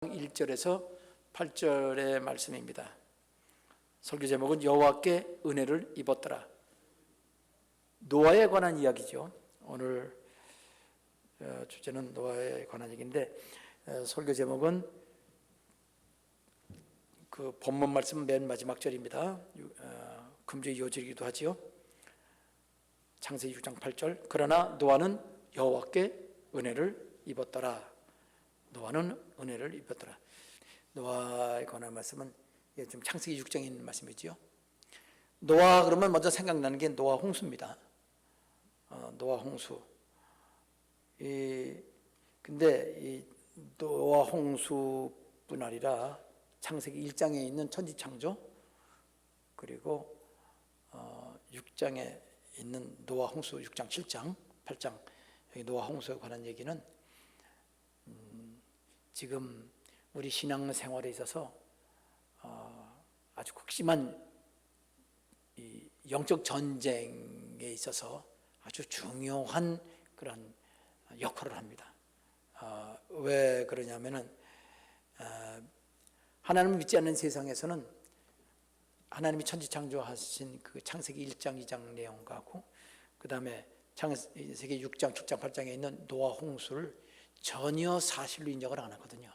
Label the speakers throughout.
Speaker 1: 1절에서 8절의 말씀입니다. 설교 제목은 여호와께 은혜를 입었더라. 노아에 관한 이야기죠. 오늘 주제는 노아에 관한 얘기인데 설교 제목은 그 본문 말씀 맨 마지막 절입니다. 금주의 요절이기도 하지요. 창세기 6장 8절. 그러나 노아는 여호와께 은혜를 입었더라. 노아는 은혜를 입었더라. 노아에 관한 말씀은 좀 창세기 6장에 있는 말씀이지요. 노아 그러면 먼저 생각나는 게 노아 홍수입니다. 노아 홍수. 근데 이 노아 홍수뿐 아니라 창세기 1장에 있는 천지창조, 그리고 6장에 있는 노아 홍수 6장, 7장, 8장 여기 노아 홍수에 관한 얘기는 지금 우리 신앙생활에 있어서 아주 극심한 이 영적 전쟁에 있어서 아주 중요한 그런 역할을 합니다. 왜 그러냐면은 하나님을 믿지 않는 세상에서는 하나님이 천지창조하신 그 창세기 1장, 2장 내용하고 그 다음에 창세기 6장, 7장, 8장에 있는 노아 홍수를 전혀 사실로 인정을 안 하거든요.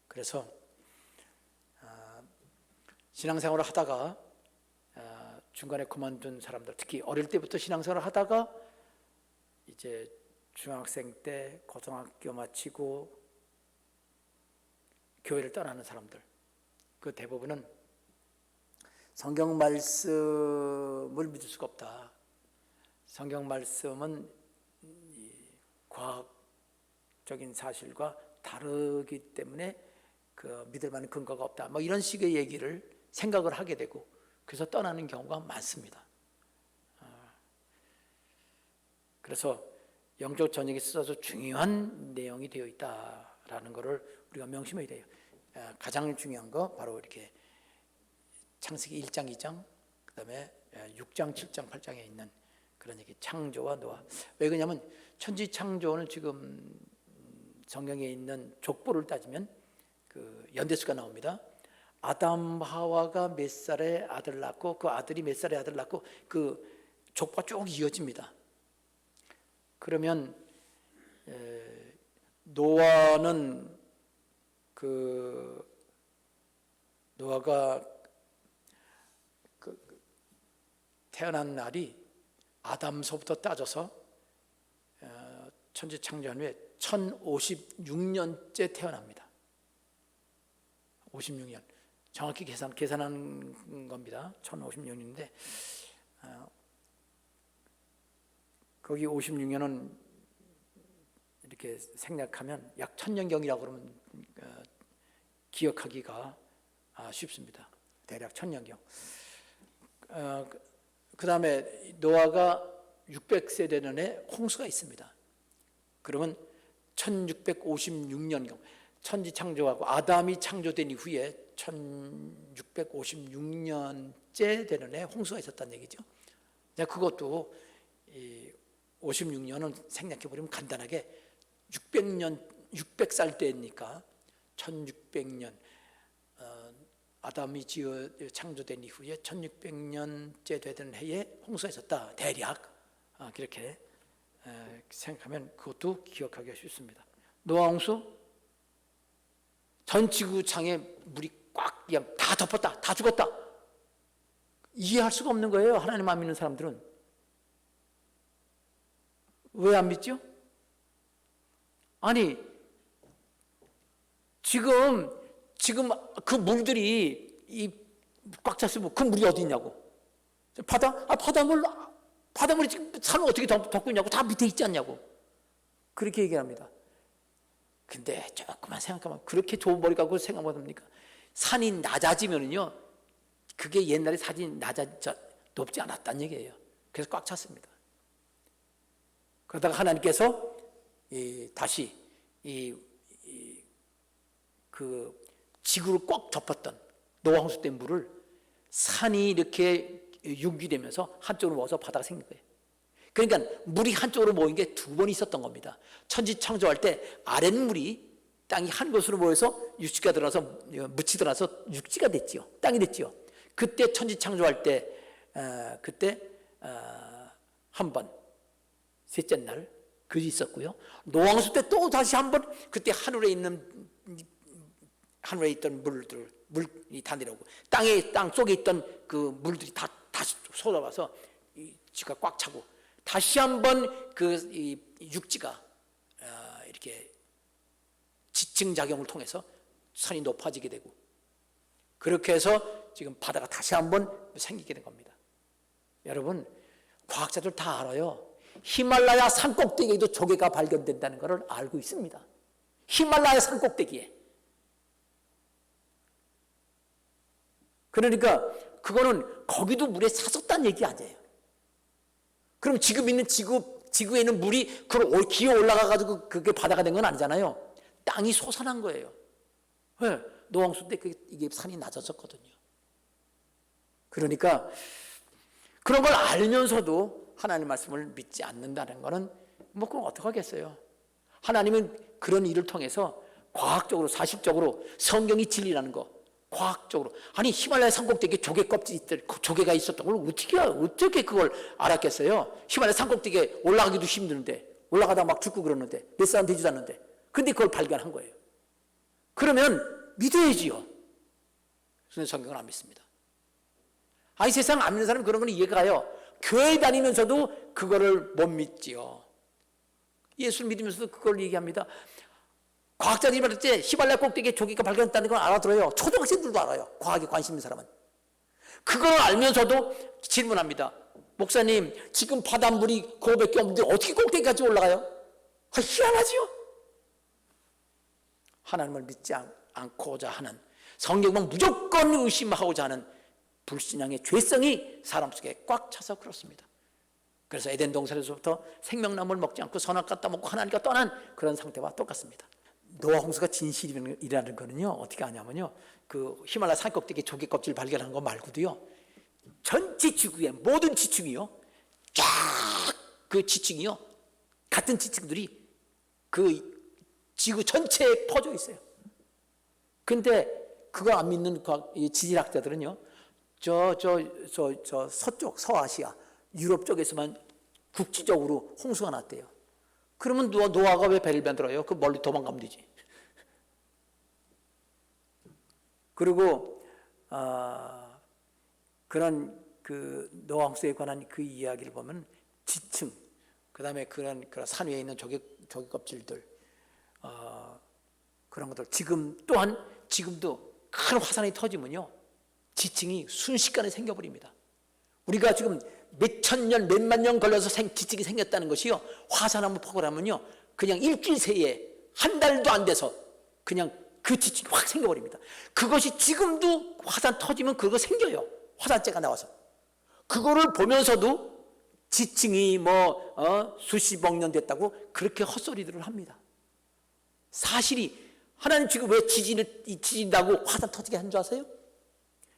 Speaker 1: 그래서 신앙생활을 하다가 중간에 그만둔 사람들, 특히 어릴 때부터 신앙생활을 하다가 이제 중학생 때 고등학교 마치고 교회를 떠나는 사람들, 그 대부분은 성경 말씀을 믿을 수가 없다. 성경 말씀은 과학적인 사실과 다르기 때문에 그 믿을 만한 근거가 없다. 뭐 이런 식의 얘기를 생각을 하게 되고 그래서 떠나는 경우가 많습니다. 그래서 영적 전쟁에 있어서 중요한 내용이 되어 있다라는 것을 우리가 명심해야 돼요. 가장 중요한 거 바로 이렇게 창세기 1장, 2장, 그 다음에 6장, 7장, 8장에 있는 그런 얘기, 창조와 노아. 왜 그러냐면 천지 창조는 지금 성경에 있는 족보를 따지면 그 연대수가 나옵니다. 아담 하와가 몇 살에 아들 낳고 그 아들이 몇 살에 아들 낳고 그 족보가 쭉 이어집니다. 그러면 노아는 노아가 태어난 날이 아담서부터 따져서 천지 창조한 후에 1056년째 태어납니다. 56년. 정확히 계산한 겁니다. 1056년인데 거기 56년은 이렇게 생략하면 약 1000년경이라고 그러면 기억하기가 쉽습니다. 대략 1000년경. 그 다음에 노아가 600세 되는 해 홍수가 있습니다. 그러면 1656년경, 천지 창조하고 아담이 창조된 이후에 1656년째 되는 해 홍수가 있었다는 얘기죠. 그것도 56년은 생략해버리면 간단하게 600살 때니까 1600년, 아담이 창조된 이후에 1600년째 되던 해에 홍수가 있었다. 대략 그렇게 생각하면 그것도 기억하기가 쉽습니다. 노아 홍수, 전 지구창에 물이 꽉 그냥 다 덮었다, 다 죽었다. 이해할 수가 없는 거예요. 하나님 안 믿는 사람들은. 왜 안 믿죠? 아니 지금 그 물들이 꽉 찼으면 그 물이 어디 있냐고. 바닷물이 지금 산을 어떻게 덮고 있냐고. 다 밑에 있지 않냐고. 그렇게 얘기합니다. 근데 조금만 생각하면 그렇게 좁은 머리 갖고 생각하면 됩니까? 산이 낮아지면은요, 그게 옛날에 산이 높지 않았다는 얘기예요. 그래서 꽉 찼습니다. 그러다가 하나님께서 다시 그 지구를 꽉 덮었던 노아 홍수 때 물을 산이 이렇게 융기되면서 한쪽으로 모아서 바다가 생긴 거예요. 그러니까 물이 한쪽으로 모인 게 두 번 있었던 겁니다. 천지 창조할 때 아랫물이 땅이 한 곳으로 모여서 육지가 들어서 묻히 들어서 육지가 됐지요. 땅이 됐지요. 그때 천지 창조할 때 그때 한 번 셋째 날 그지 있었고요. 노왕수 때 또 다시 한 번 그때 하늘에 있던 물이 다 내려오고 땅 속에 있던 그 물들이 다 다시 쏟아와서 이 지가 꽉 차고 다시 한 번 그 육지가 이렇게 지층 작용을 통해서 산이 높아지게 되고 그렇게 해서 지금 바다가 다시 한번 생기게 된 겁니다. 여러분, 과학자들 다 알아요. 히말라야 산꼭대기에도 조개가 발견된다는 것을 알고 있습니다. 히말라야 산꼭대기에. 그러니까 그거는 거기도 물에 찼었다는 얘기 아니에요. 그럼 지금 있는 지구에 있는 물이 그걸 기어 올라가가지고 그게 바다가 된 건 아니잖아요. 땅이 솟아난 거예요. 왜? 노왕수 때 이게 산이 낮아졌거든요. 그러니까 그런 걸 알면서도 하나님 말씀을 믿지 않는다는 거는 뭐 그럼 어떡하겠어요. 하나님은 그런 일을 통해서 과학적으로 사실적으로 성경이 진리라는 거 과학적으로 아니 히말라야 산꼭대기에 조개 껍질이 조개가 있었던 걸 어떻게 그걸 알았겠어요. 히말라야 산꼭대기에 올라가기도 힘드는데 올라가다 막 죽고 그러는데 몇 사람 되지도 않는데 근데 그걸 발견한 거예요. 그러면 믿어야지요. 그런데 성경은 안 믿습니다. 아니 세상 안 믿는 사람은 그런 건 이해가 가요. 교회 다니면서도 그거를 못 믿지요. 예수를 믿으면서도 그걸 얘기합니다. 과학자들이 말할 때 히말라야 꼭대기에 조개가 발견했다는 걸 알아들어요. 초등학생들도 알아요. 과학에 관심 있는 사람은. 그걸 알면서도 질문합니다. 목사님, 지금 바닷물이 그거밖에 없는데 어떻게 꼭대기까지 올라가요? 희한하지요. 하나님을 믿지 않고자 하는 성경만 무조건 의심하고자 하는 불신앙의 죄성이 사람 속에 꽉 차서 그렇습니다. 그래서 에덴 동산에서부터 생명나무를 먹지 않고 선악과 따먹고 하나님과 떠난 그런 상태와 똑같습니다. 노아 홍수가 진실이라는 거는요 어떻게 아냐면요 그 히말라야 산꼭대기에 조개 껍질 발견한 거 말고도요 전체 지구의 모든 지층이요 쫙 그 지층이요 같은 지층들이 그 지구 전체에 퍼져 있어요. 근데 그거 안 믿는 지질학자들은요 저 서쪽 서아시아 유럽 쪽에서만 국지적으로 홍수가 났대요. 그러면 노아가 왜 배를 만들어요? 그 멀리 도망가면 되지. 그리고 그런 그 노아 홍수에 관한 그 이야기를 보면 지층, 그다음에 그런 산 위에 있는 조개 껍질들, 그런 것들 지금도 큰 화산이 터지면요 지층이 순식간에 생겨버립니다. 우리가 지금 몇천 년, 몇만 년 걸려서 지층이 생겼다는 것이요 화산 한번 퍼고라면요 그냥 일주일 새에 한 달도 안 돼서 그냥 그 지층이 확 생겨버립니다. 그것이 지금도 화산 터지면 그거 생겨요. 화산재가 나와서 그거를 보면서도 지층이 수십억 년 됐다고 그렇게 헛소리들을 합니다. 사실이 하나님 지금 왜 지진다고 화산 터지게 한 줄 아세요?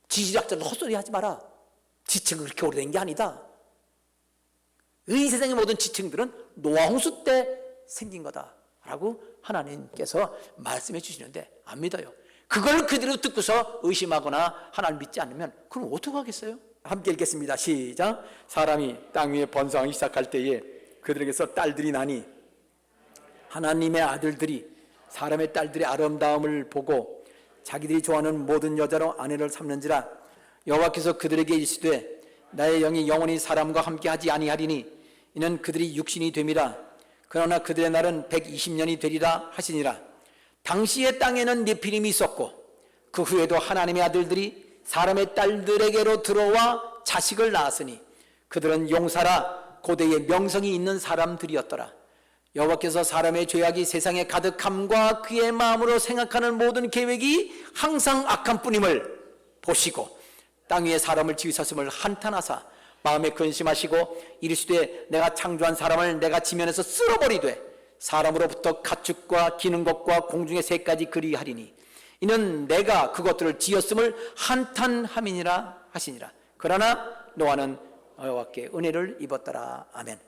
Speaker 1: 지질학자는 헛소리 하지 마라. 지층은 그렇게 오래된 게 아니다. 이 세상의 모든 지층들은 노아 홍수 때 생긴 거다라고 하나님께서 말씀해 주시는데 안 믿어요. 그걸 그대로 듣고서 의심하거나 하나님 믿지 않으면 그럼 어떻게 하겠어요? 함께 읽겠습니다. 시작. 사람이 땅 위에 번성하기 시작할 때에 그들에게서 딸들이 나니 하나님의 아들들이 사람의 딸들의 아름다움을 보고 자기들이 좋아하는 모든 여자로 아내를 삼는지라. 여호와께서 그들에게 이르시되 나의 영이 영원히 사람과 함께하지 아니하리니 이는 그들이 육신이 됨이라. 그러나 그들의 날은 120년이 되리라 하시니라. 당시의 땅에는 네피림이 있었고 그 후에도 하나님의 아들들이 사람의 딸들에게로 들어와 자식을 낳았으니 그들은 용사라 고대의 명성이 있는 사람들이었더라. 여호와께서 사람의 죄악이 세상에 가득함과 그의 마음으로 생각하는 모든 계획이 항상 악한 뿐임을 보시고 땅 위에 사람을 지으셨음을 한탄하사 마음에 근심하시고 이르시되 내가 창조한 사람을 내가 지면에서 쓸어버리되 사람으로부터 가축과 기는 것과 공중의 새까지 그리하리니 이는 내가 그것들을 지었음을 한탄함이니라 하시니라. 그러나 노아는 여호와께 은혜를 입었더라. 아멘.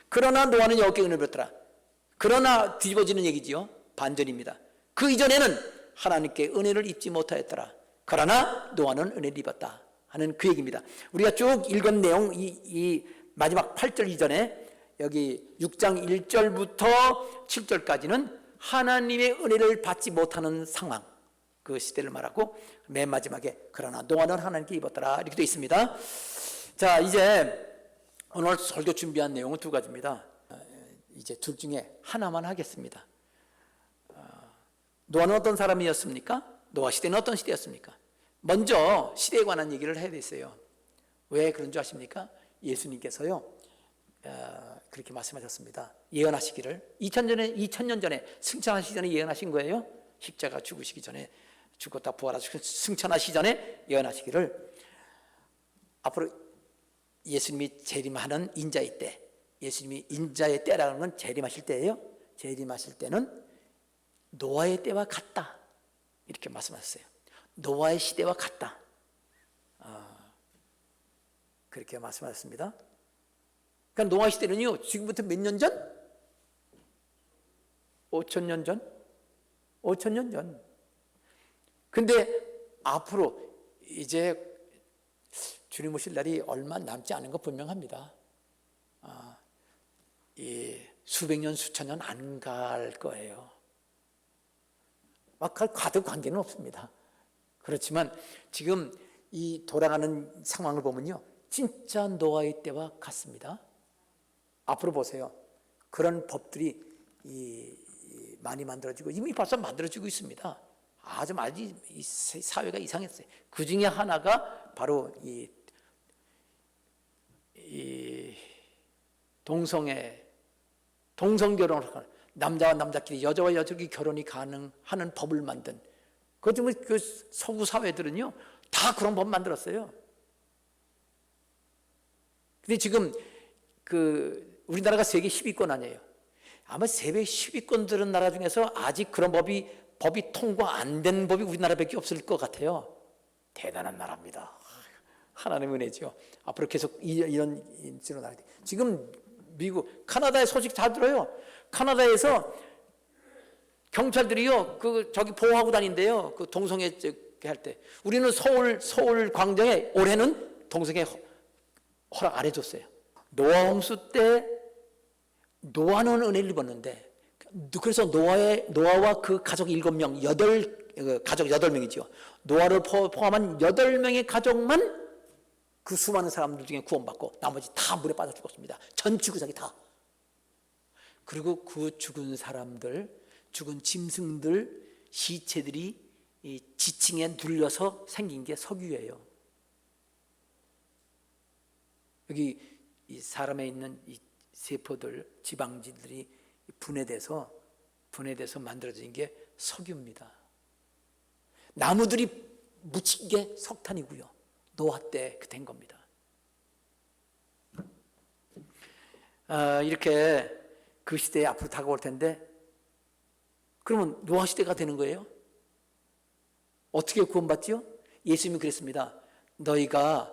Speaker 1: 그러나 노아는 여호와께 은혜를 입었더라. 그러나 뒤집어지는 얘기지요. 반전입니다. 그 이전에는 하나님께 은혜를 입지 못하였더라. 그러나 노아는 은혜를 입었다 하는 그 얘기입니다. 우리가 쭉 읽은 내용, 이 마지막 8절 이전에 여기 6장 1절부터 7절까지는 하나님의 은혜를 받지 못하는 상황, 그 시대를 말하고, 맨 마지막에 그러나 노아는 하나님께 입었더라 이렇게 되어 있습니다. 자, 이제 오늘 설교 준비한 내용은 두 가지입니다. 이제 둘 중에 하나만 하겠습니다. 노아는 어떤 사람이었습니까? 노아 시대는 어떤 시대였습니까? 먼저 시대에 관한 얘기를 해야 되겠어요. 왜 그런 줄 아십니까? 예수님께서요 그렇게 말씀하셨습니다. 예언하시기를 2000년 전에 승천하시기 전에 예언하신 거예요. 십자가 죽으시기 전에, 죽었다 부활하시고 승천하시기 전에 예언하시기를 앞으로 예수님이 재림하는 인자의 때, 예수님이 인자의 때라는 건 재림하실 때예요. 재림하실 때는 노아의 때와 같다 이렇게 말씀하셨어요. 노아의 시대와 같다 그렇게 말씀하셨습니다. 그러니까 노아 시대는요 지금부터 몇 년 전? 5,000년 전? 5,000년 전. 근데 앞으로 이제 주님 오실 날이 얼마 남지 않은 거 분명합니다. 수백 년, 수천 년 안 갈 거예요. 막 가도 관계는 없습니다. 그렇지만 지금 이 돌아가는 상황을 보면요 진짜 노아의 때와 같습니다. 앞으로 보세요. 그런 법들이 많이 만들어지고 이미 벌써 만들어지고 있습니다. 아주 많이 이 사회가 이상했어요. 그 중에 하나가 바로 이 동성결혼을 하는, 남자와 남자끼리 여자와 여자끼리 결혼이 가능하는 법을 만든, 그 서구 사회들은요 다 그런 법 만들었어요. 근데 지금 우리나라가 세계 10위권 아니에요. 아마 세계 10위권 들은 나라 중에서 아직 그런 법이 통과 안 된 법이 우리나라밖에 없을 것 같아요. 대단한 나라입니다. 하나님의 은혜죠. 앞으로 계속 이런 인지로 나가야 돼. 지금 미국, 카나다의 소식 잘 들어요. 카나다에서 경찰들이요, 저기 보호하고 다닌대요. 그 동성애 할 때. 우리는 서울 광장에 올해는 동성애 허락 안 해줬어요. 노아 홍수 때 노아는 은혜를 입었는데, 그래서 노아와 그 가족 7명, 가족 8명이죠. 노아를 포함한 8명의 가족만 그 수많은 사람들 중에 구원받고 나머지 다 물에 빠져 죽었습니다. 전 지구상이 다. 그리고 그 죽은 사람들, 죽은 짐승들, 시체들이 이 지층에 눌려서 생긴 게 석유예요. 여기 이 사람에 있는 이 세포들, 지방질들이 분해돼서 만들어진 게 석유입니다. 나무들이 묻힌 게 석탄이고요. 노아 때 된 겁니다. 이렇게 그 시대에 앞으로 다가올 텐데, 그러면 노아 시대가 되는 거예요? 어떻게 구원받지요? 예수님이 그랬습니다. 너희가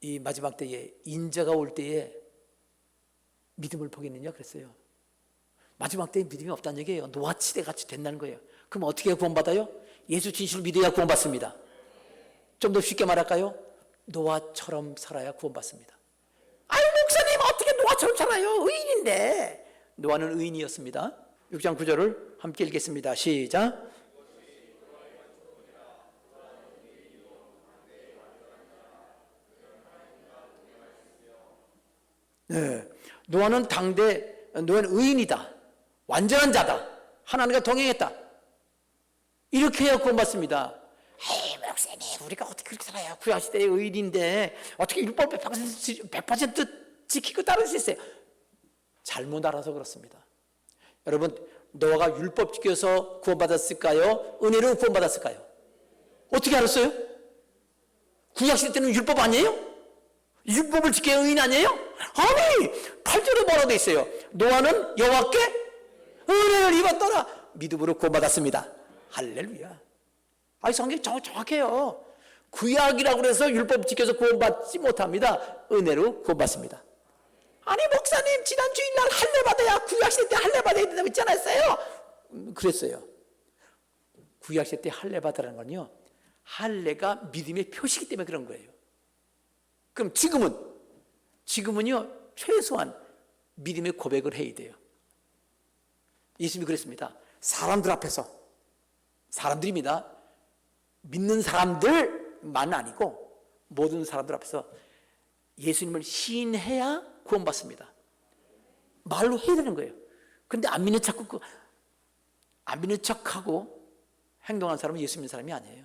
Speaker 1: 이 마지막 때에, 인자가 올 때에 믿음을 보겠느냐 그랬어요. 마지막 때에 믿음이 없다는 얘기예요. 노아 시대 같이 된다는 거예요. 그럼 어떻게 구원받아요? 예수 진실을 믿어야 구원받습니다. 좀 더 쉽게 말할까요? 노아처럼 살아야 구원받습니다. 아유 목사님 어떻게 노아처럼 살아요? 의인인데. 노아는 의인이었습니다. 6장 9절을 함께 읽겠습니다. 시작. 네, 노아는 의인이다. 완전한 자다. 하나님과 동행했다. 이렇게 해야 구원받습니다. 에이 목사님 우리가 어떻게 그렇게 살아요? 구약시대의 의인인데 어떻게 율법 100% 지키고 따를 수 있어요? 잘못 알아서 그렇습니다. 여러분, 노아가 율법 지켜서 구원받았을까요? 은혜로 구원받았을까요? 어떻게 알았어요? 구약시대 때는 율법 아니에요? 율법을 지켜야 의인 아니에요? 아니, 8절에 뭐라고 돼 있어요? 노아는 여호와께 은혜를 입었더라. 믿음으로 구원받았습니다. 할렐루야. 아니, 성경이 정확해요. 구약이라고 해서 율법 지켜서 구원받지 못합니다. 은혜로 구원받습니다. 아니 목사님 지난 주일날 할례 받아야, 구약시대 때 할례 받아야 된다고 있지 않았어요? 그랬어요. 구약시대 때 할례 받으라는 건요, 할례가 믿음의 표시이기 때문에 그런 거예요. 그럼 지금은요 최소한 믿음의 고백을 해야 돼요. 예수님이 그랬습니다. 사람들 앞에서, 사람들입니다. 믿는 사람들만 아니고 모든 사람들 앞에서 예수님을 시인해야 구원받습니다. 말로 해야 되는 거예요. 그런데 안 믿는 척하고 행동하는 사람은 예수 믿는 사람이 아니에요.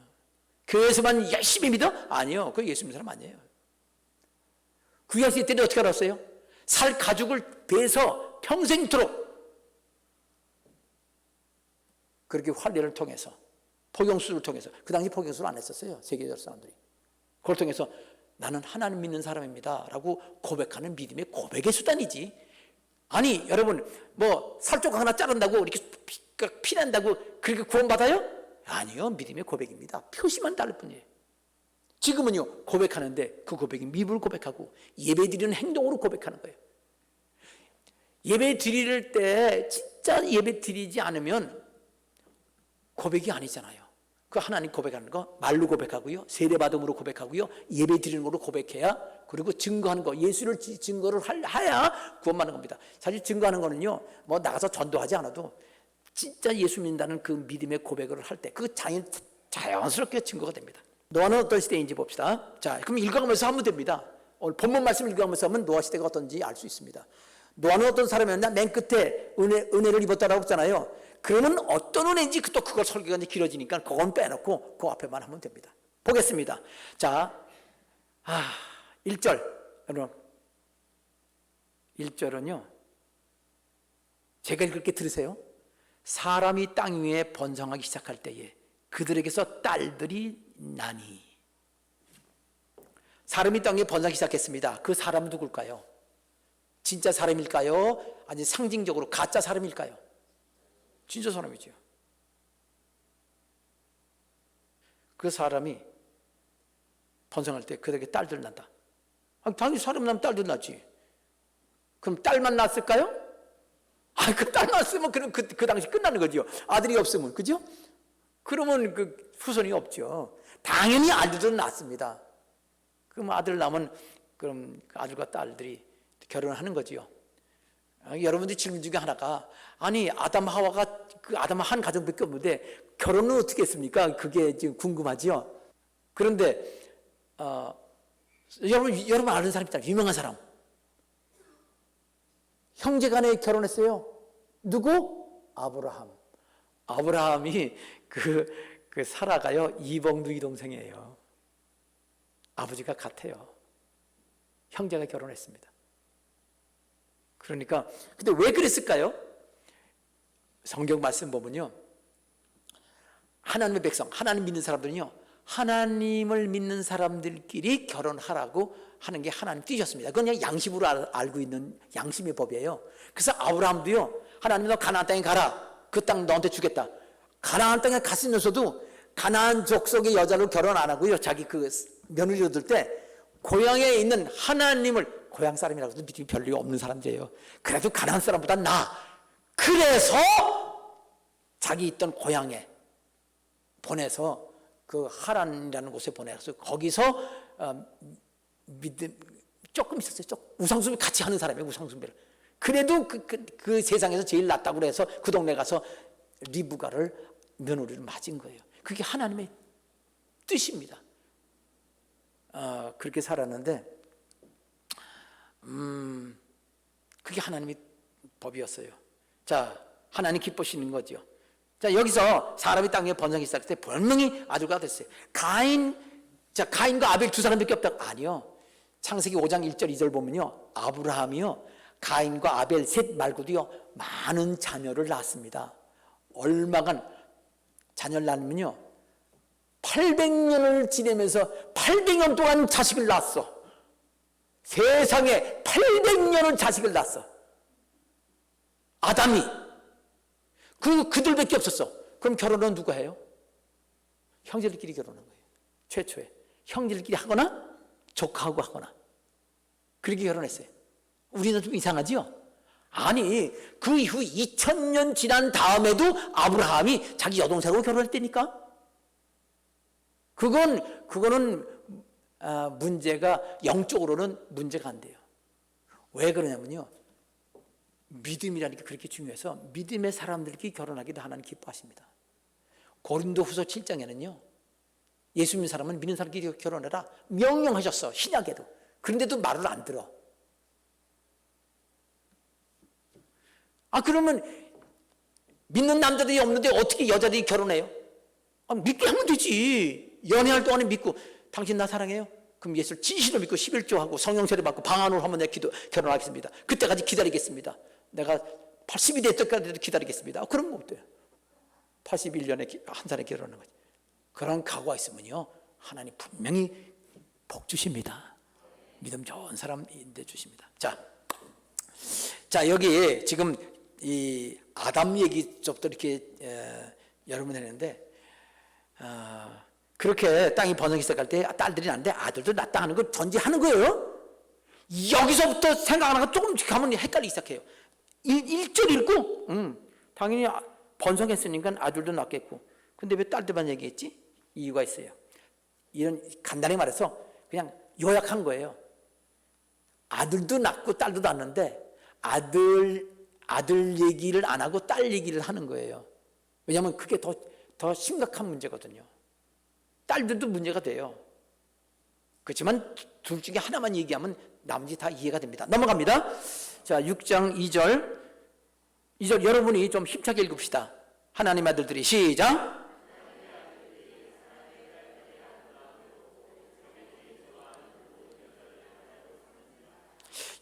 Speaker 1: 교회에서만 열심히 믿어? 아니요, 그거 예수 믿는 사람 아니에요. 구약시대 때는 어떻게 알았어요? 살 가죽을 베서 평생토록 그렇게 환례를 통해서, 포경수를 통해서, 그 당시 포경수를 안 했었어요, 세계적 사람들이. 그걸 통해서 나는 하나님 믿는 사람입니다 라고 고백하는 믿음의 고백의 수단이지. 아니 여러분, 뭐 살조각 하나 자른다고 이렇게 피난다고 그렇게 구원받아요? 아니요, 믿음의 고백입니다. 표시만 다를 뿐이에요. 지금은요 고백하는데 그 고백이 믿음을 고백하고 예배 드리는 행동으로 고백하는 거예요. 예배 드릴 때 진짜 예배 드리지 않으면 고백이 아니잖아요. 그 하나님 고백하는 거 말로 고백하고요, 세례받음으로 고백하고요, 예배 드리는 걸로 고백해야, 그리고 증거하는 거, 예수를 증거를 해야 구원받는 겁니다. 사실 증거하는 거는요, 뭐 나가서 전도하지 않아도 진짜 예수 믿는다는 그 믿음의 고백을 할 때 그 자연스럽게 증거가 됩니다. 노아는 어떤 시대인지 봅시다. 자, 그럼 읽어가면서 하면 됩니다. 오늘 본문 말씀을 읽어가면서 하면 노아 시대가 어떤지 알 수 있습니다. 노아는 어떤 사람이었나? 맨 끝에 은혜를 입었다라고 했잖아요. 그러면 어떤 은혜인지 또 그걸 설교가 이제 길어지니까 그건 빼놓고 그 앞에만 하면 됩니다. 보겠습니다. 자, 1절. 여러분, 1절은요, 제가 읽을 게 들으세요. 사람이 땅 위에 번성하기 시작할 때에 그들에게서 딸들이 나니. 사람이 땅 위에 번성하기 시작했습니다. 그 사람은 누굴까요? 진짜 사람일까요? 아니 상징적으로 가짜 사람일까요? 진짜 사람이죠. 그 사람이 번성할 때 그들에게 딸들 난다. 당연히 사람 나면 딸들 낳지. 그럼 딸만 낳았을까요? 그 딸 낳았으면 그 당시 끝나는 거죠. 아들이 없으면, 그죠? 그러면 그 후손이 없죠. 당연히 아들들은 낳습니다. 그럼 아들 낳으면 그럼 아들과 딸들이 결혼하는 거지요. 여러분들 질문 중에 하나가, 아니 아담 하와가 아담 한 가정밖에 없는데 결혼은 어떻게 했습니까? 그게 지금 궁금하지요. 그런데 여러분 아는 사람 있잖아요. 유명한 사람. 형제간에 결혼했어요. 누구? 아브라함. 아브라함이 그 사라가요 이복누이 동생이에요. 아버지가 같아요. 형제가 결혼했습니다. 그러니까 근데 왜 그랬을까요? 성경 말씀 보면요, 하나님의 백성, 하나님 믿는 사람들은요, 하나님을 믿는 사람들끼리 결혼하라고 하는 게 하나님 뜻이었습니다. 그건 그냥 양심으로 알고 있는 양심의 법이에요. 그래서 아브라함도요, 하나님 너 가나안 땅에 가라, 그 땅 너한테 주겠다. 가나안 땅에 갔으면서도 가나안 족속의 여자로 결혼 안 하고요, 자기 그 며느리 얻을 때 고향에 있는 하나님을, 고향 사람이라고 해도 믿음이 별로 없는 사람들이에요. 그래도 가나안 사람보다 나아. 그래서 자기 있던 고향에 보내서 그 하란이라는 곳에 보내서 거기서 믿음 조금 있었어요. 우상숭배 같이 하는 사람이에요. 우상숭배를. 그래도 그 세상에서 제일 낫다고 해서 그 동네 가서 리브가를 며느리를 맞은 거예요. 그게 하나님의 뜻입니다. 그렇게 살았는데 그게 하나님의 법이었어요. 자, 하나님 기뻐하시는 거죠. 자, 여기서 사람이 땅에 번성이 시작할 때 분명히 아들과 됐어요. 가인과 아벨 두 사람밖에 없다. 아니요. 창세기 5장 1절 2절 보면요, 아브라함이요 가인과 아벨 셋 말고도요 많은 자녀를 낳았습니다. 얼마간 자녀를 낳으면요 800년을 지내면서 800년 동안 자식을 낳았어. 세상에 800년을 자식을 낳았어. 아담이. 그들밖에 없었어. 그럼 결혼은 누가 해요? 형제들끼리 결혼한 거예요. 최초에 형제들끼리 하거나 조카하고 하거나 그렇게 결혼했어요. 우리는 좀 이상하지요? 아니, 그 이후 2000년 지난 다음에도 아브라함이 자기 여동생하고 결혼했다니까? 그거는 문제가, 영적으로는 문제가 안 돼요. 왜 그러냐면요, 믿음이라는 게 그렇게 중요해서 믿음의 사람들끼리 결혼하기도 하나님 기뻐하십니다. 고린도후서 7장에는요, 예수 믿는 사람은 믿는 사람끼리 결혼해라 명령하셨어, 신약에도. 그런데도 말을 안 들어. 그러면 믿는 남자들이 없는데 어떻게 여자들이 결혼해요? 믿게 하면 되지. 연애할 동안에 믿고, 당신 나 사랑해요? 그럼 예수를 진실로 믿고 11조하고 성령 세례 받고 방안으로 하면 내가 결혼하겠습니다. 그때까지 기다리겠습니다. 내가 80이 될 때까지도 기다리겠습니다. 그런 거 없대요. 81년에 한 살에 결혼하는 거지. 그런 각오가 있으면요, 하나님 분명히 복 주십니다. 믿음 좋은 사람인데 주십니다. 자, 여기 지금 이 아담 얘기부터 이렇게 여러분 했는데, 그렇게 땅이 번성기 시작할 때 딸들이 낳는데 아들도 낳다 하는 걸 전제하는 거예요. 여기서부터 생각하는 조금 가면 헷갈리기 시작해요. 1절 읽고 당연히 번성했으니까 아들도 낳겠고, 근데 왜 딸들만 얘기했지? 이유가 있어요. 이런, 간단히 말해서 그냥 요약한 거예요. 아들도 낳고 딸도 낳는데 아들 얘기를 안 하고 딸 얘기를 하는 거예요. 왜냐하면 그게 더 심각한 문제거든요. 딸들도 문제가 돼요. 그렇지만 둘 중에 하나만 얘기하면 나머지 다 이해가 됩니다. 넘어갑니다. 자, 6장 2절 여러분이 좀 힘차게 읽읍시다. 하나님의 아들들이, 시작.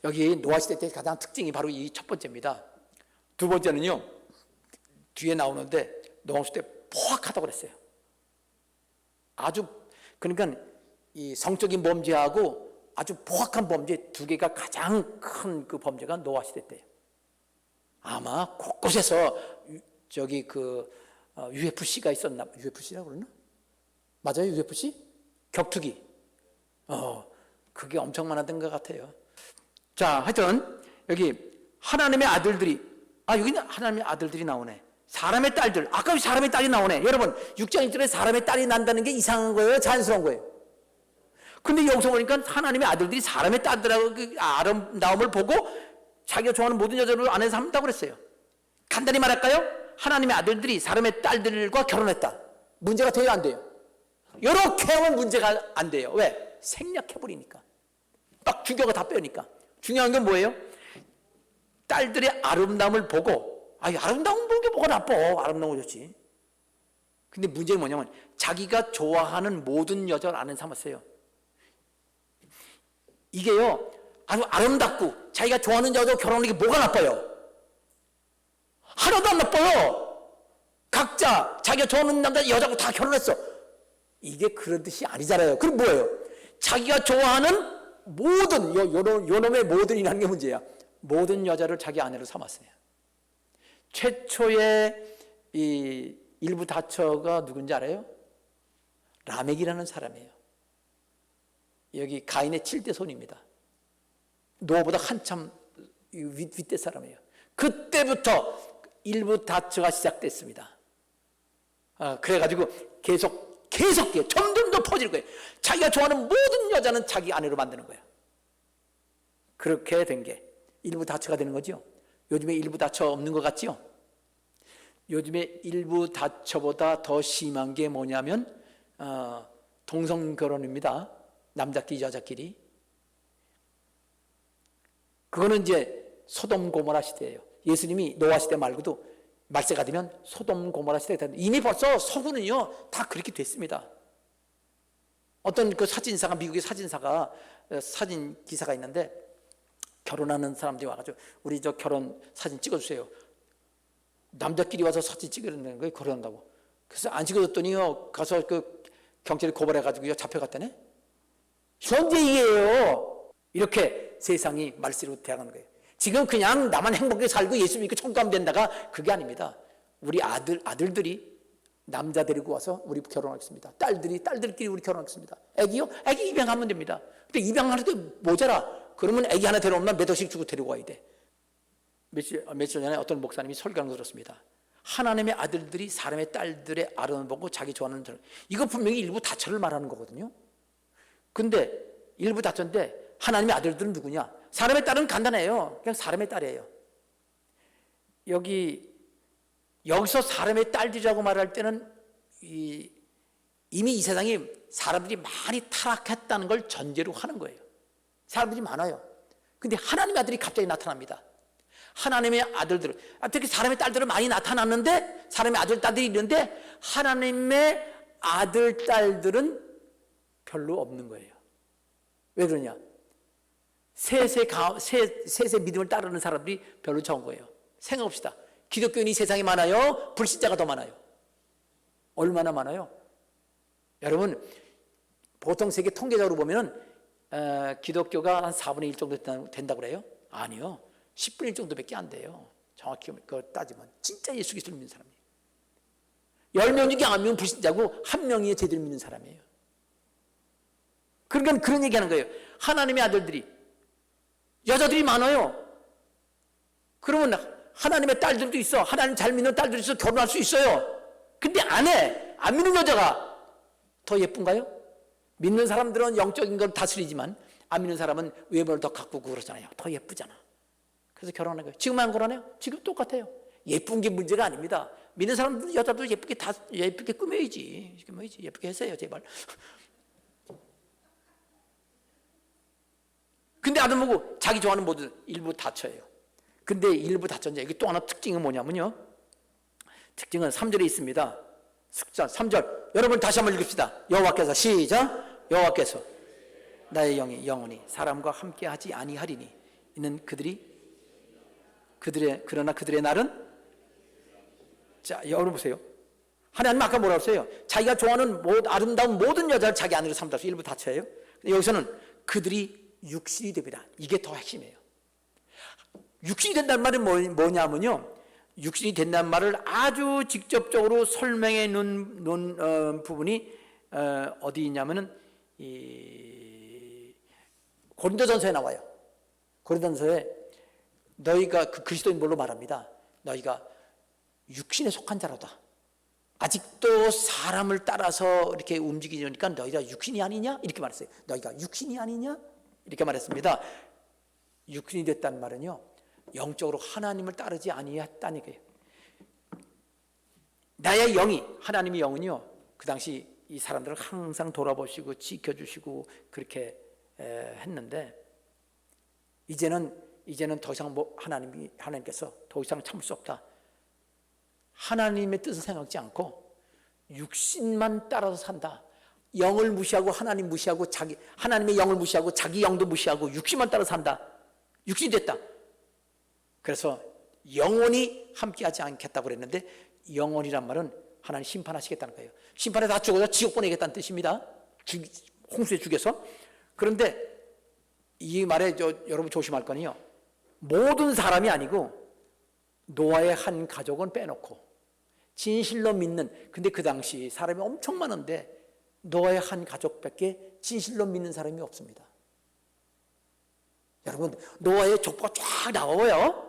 Speaker 1: 여기 노아 시대 때 가장 특징이 바로 이 첫 번째입니다. 두 번째는요, 뒤에 나오는데 노아 시대 포악하다고 그랬어요. 그러니까 이 성적인 범죄하고 아주 포악한 범죄 두 개가 가장 큰 그 범죄가 노아 시대 때예요. 아마 곳곳에서 UFC가 있었나? UFC라고 그러나? 맞아요, UFC? 격투기. 그게 엄청 많았던 것 같아요. 자, 하여튼 여기 하나님의 아들들이, 여기는 하나님의 아들들이 나오네. 사람의 딸들, 아까 사람의 딸이 나오네. 여러분, 6장 1절에 사람의 딸이 난다는 게 이상한 거예요, 자연스러운 거예요? 근데 여기서 보니까 하나님의 아들들이 사람의 딸들하고 그 아름다움을 보고 자기가 좋아하는 모든 여자를 아내에서 한다고 그랬어요. 간단히 말할까요? 하나님의 아들들이 사람의 딸들과 결혼했다. 문제가 돼요, 안 돼요? 이렇게 하면 문제가 안 돼요. 왜? 생략해버리니까. 막 죽여가 다 빼니까. 중요한 건 뭐예요? 딸들의 아름다움을 보고, 아름다움 보는 게 뭐가 나빠? 아름다운 거 좋지. 근데 문제는 뭐냐면 자기가 좋아하는 모든 여자를 아는 삼았어요. 이게요, 아주 아름답고 자기가 좋아하는 여자와 결혼하는 게 뭐가 나빠요? 하나도 안 나빠요. 각자 자기가 좋아하는 남자 여자하고 다 결혼했어. 이게 그런 뜻이 아니잖아요. 그럼 뭐예요? 자기가 좋아하는 모든 요놈의 모든이라는 게 문제야. 모든 여자를 자기 아내로 삼았어요. 최초의 이 일부 다처가 누군지 알아요? 라멕이라는 사람이에요. 여기 가인의 7대 손입니다. 노아보다 한참 윗대 사람이에요. 그때부터 일부 다처가 시작됐습니다. 그래가지고 계속 점점 더 퍼질 거예요. 자기가 좋아하는 모든 여자는 자기 아내로 만드는 거예요. 그렇게 된 게 일부 다처가 되는 거죠. 요즘에 일부 다처 없는 것 같죠? 요즘에 일부 다처보다 더 심한 게 뭐냐면 동성 결혼입니다. 남자끼리 여자끼리. 그거는 이제 소돔 고모라 시대예요. 예수님이 노아 시대 말고도 말세가 되면 소돔 고모라 시대가 되는데 이미 벌써 서구는요 다 그렇게 됐습니다. 어떤 그 사진사가, 미국의 사진사가, 사진 기사가 있는데 결혼하는 사람들이 와가지고 우리 저 결혼 사진 찍어주세요. 남자끼리 와서 사진 찍으려는 거예요. 결혼한다고. 그래서 안 찍어줬더니요 가서 그 경찰에 고발해가지고 잡혀갔다네. 현재 이게요. 이렇게 세상이 말세로 대항하는 거예요. 지금 그냥 나만 행복하게 살고 예수 믿고 천국 가면 된다가 그게 아닙니다. 우리 아들들이 남자 데리고 와서 우리 결혼하겠습니다. 딸들끼리 우리 결혼하겠습니다. 애기요? 애기 입양하면 됩니다. 근데 입양하는데 모자라. 그러면 애기 하나 데려오면 몇 억씩 주고 데리고 와야 돼. 며칠 전에 어떤 목사님이 설교하는 거 들었습니다. 하나님의 아들들이 사람의 딸들의 아름을 보고 자기 좋아하는 들, 이거 분명히 일부 다처를 말하는 거거든요. 근데 일부 다처인데 하나님의 아들들은 누구냐? 사람의 딸은 간단해요. 그냥 사람의 딸이에요. 여기서 사람의 딸들이라고 말할 때는 이미 이 세상에 사람들이 많이 타락했다는 걸 전제로 하는 거예요. 사람들이 많아요. 근데 하나님의 아들이 갑자기 나타납니다. 하나님의 아들들, 특히 사람의 딸들은 많이 나타났는데, 사람의 아들, 딸들이 있는데 하나님의 아들, 딸들은 별로 없는 거예요. 왜 그러냐? 셋의 믿음을 따르는 사람들이 별로 적은 거예요. 생각합시다. 기독교인이 세상에 많아요? 불신자가 더 많아요? 얼마나 많아요? 여러분, 보통 세계 통계적으로 보면 기독교가 한 4분의 1 정도 된다고 그래요? 아니요. 10분의 1 정도밖에 안 돼요. 정확히 그걸 따지면 진짜 예수 그리스도를 믿는 사람이에요. 10명 중에 9명은 불신자고 1명이 제대로 믿는 사람이에요. 그러니까 그런 얘기하는 거예요. 하나님의 아들들이, 여자들이 많아요. 그러면 하나님의 딸들도 있어. 하나님 잘 믿는 딸들이 있어. 결혼할 수 있어요. 근데 안 믿는 여자가 더 예쁜가요? 믿는 사람들은 영적인 걸 다스리지만 안 믿는 사람은 외모를 더 가꾸고 그러잖아요. 더 예쁘잖아. 그래서 결혼하는 거예요. 지금 안 결혼해요? 지금 똑같아요. 예쁜 게 문제가 아닙니다. 믿는 사람들 여자도 예쁘게 꾸며야지. 예쁘게 했어요, 제발. 근데 아들 보고 자기 좋아하는 모든 일부 다쳐요. 근데 일부 다쳤는데 여기 또 하나 특징은 뭐냐면요. 특징은 3절에 있습니다. 3절. 여러분 다시 한번 읽읍시다. 여호와께서 시작. 여호와께서 나의 영이 영원히 사람과 함께 하지 아니하리니 이는 그러나 그들의 날은, 자, 여러분 보세요. 하나님 아까 뭐라고 했어요? 자기가 좋아하는 아름다운 모든 여자를 자기 아내로 삼다. 일부 다쳐요. 여기서는 그들이 육신이 됩니다. 이게 더 핵심이에요. 육신이 된다는 말은 뭐냐면요. 육신이 된다는 말을 아주 직접적으로 설명해 놓은 부분이 어디 있냐면은 고린도전서에 나와요. 고린도전서에 너희가 그리스도인 뭘로 말합니다. 너희가 육신에 속한 자로다. 아직도 사람을 따라서 이렇게 움직이니까 너희가 육신이 아니냐? 이렇게 말했어요. 너희가 육신이 아니냐? 이렇게 말했습니다. 육신이 됐다는 말은요, 영적으로 하나님을 따르지 아니했다는 얘기예요. 나의 영이, 하나님의 영은요, 그 당시 이 사람들을 항상 돌아보시고 지켜주시고 그렇게 했는데, 이제는 더 이상 하나님께서 더 이상 참을 수 없다. 하나님의 뜻을 생각지 않고 육신만 따라서 산다. 영을 무시하고 하나님 무시하고 하나님의 영을 무시하고 자기 영도 무시하고 육신만 따라 산다. 육신이 됐다. 그래서 영원히 함께하지 않겠다고 그랬는데, 영원이란 말은 하나님 심판하시겠다는 거예요. 심판에 다 죽어서 지옥 보내겠다는 뜻입니다. 홍수에 죽여서. 그런데 이 말에 여러분 조심할 거는요, 모든 사람이 아니고 노아의 한 가족은 빼놓고 진실로 믿는, 근데 그 당시 사람이 엄청 많은데 노아의 한 가족밖에 진실로 믿는 사람이 없습니다. 여러분, 노아의 족보가 쫙 나와요.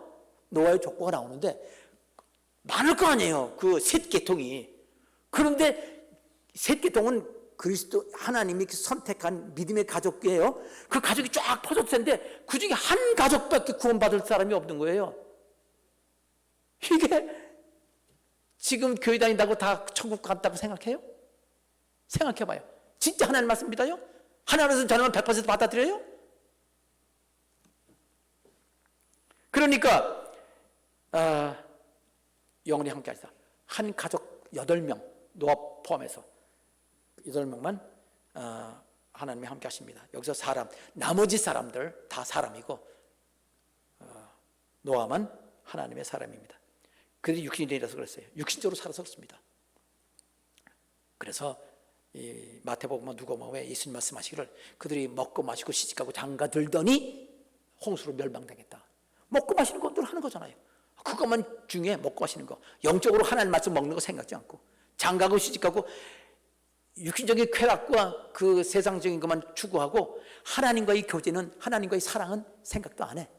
Speaker 1: 노아의 족보가 나오는데 많을 거 아니에요. 그 셋 계통이. 그런데 셋 계통은 그리스도 하나님이 선택한 믿음의 가족이에요. 그 가족이 쫙 퍼졌을 텐데 그 중에 한 가족밖에 구원받을 사람이 없는 거예요. 이게 지금 교회 다닌다고 다 천국 갔다고 생각해요? 생각해봐요. 진짜 하나님 말씀 믿어요? 하나님은 저는 100% 받아들여요? 그러니까 영원히 함께 하시다. 한 가족 8명, 노아 포함해서 8명만 하나님이 함께 하십니다. 여기서 나머지 사람들 다 사람이고 노아만 하나님의 사람입니다. 그들이 육신이 되어서 그랬어요. 육신적으로 살아서 그렇습니다. 그래서 이 마태복음과 누가복음에 예수님 말씀하시기를 그들이 먹고 마시고 시집가고 장가들더니 홍수로 멸망당했다. 먹고 마시는 것들 하는 거잖아요. 그것만 중요해. 먹고 마시는 거. 영적으로 하나님 말씀 먹는 거 생각지 않고 장가고 시집가고 육신적인 쾌락과 그 세상적인 것만 추구하고 하나님과의 교제는, 하나님과의 사랑은 생각도 안 해.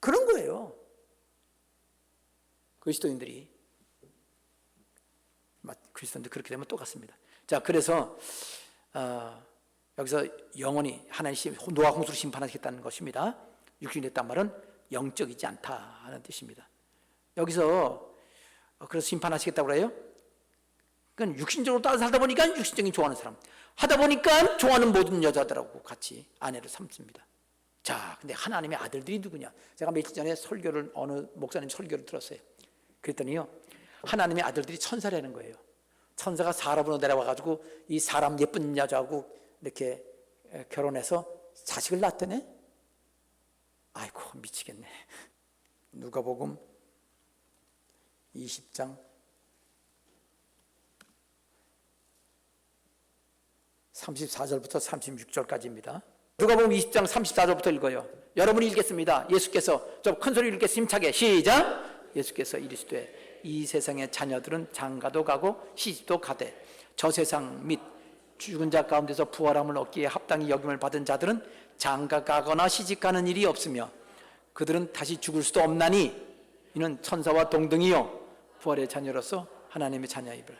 Speaker 1: 그런 거예요. 그리스도인들이 그렇게 되면 똑같습니다. 자, 그래서 여기서 영원히 하나님 노아 홍수로 심판하시겠다는 것입니다. 육신이 됐단 말은 영적이지 않다 하는 뜻입니다. 여기서 그래서 심판하시겠다고 그래요. 그러니까 육신적으로 따라 살다 보니까 육신적인 좋아하는 사람, 하다 보니까 좋아하는 모든 여자들하고 같이 아내를 삼습니다. 자, 근데 하나님의 아들들이 누구냐? 제가 며칠 전에 어느 목사님 설교를 들었어요. 그랬더니요, 하나님의 아들들이 천사라는 거예요. 천사가 사람으로 내려와가지고 이 사람 예쁜 여자하고 이렇게 결혼해서 자식을 낳았더네. 아이고, 미치겠네. 누가복음 20장 34절부터 36절까지입니다. 누가복음 20장 34절부터 읽어요. 여러분이 읽겠습니다. 예수께서 좀 큰 소리로 읽겠습니다. 힘차게 시작. 예수께서 이르시되 이 세상의 자녀들은 장가도 가고 시집도 가되 저 세상 및 죽은 자 가운데서 부활함을 얻기에 합당히 여김을 받은 자들은 장가 가거나 시집 가는 일이 없으며 그들은 다시 죽을 수도 없나니 이는 천사와 동등이요 부활의 자녀로서 하나님의 자녀이라.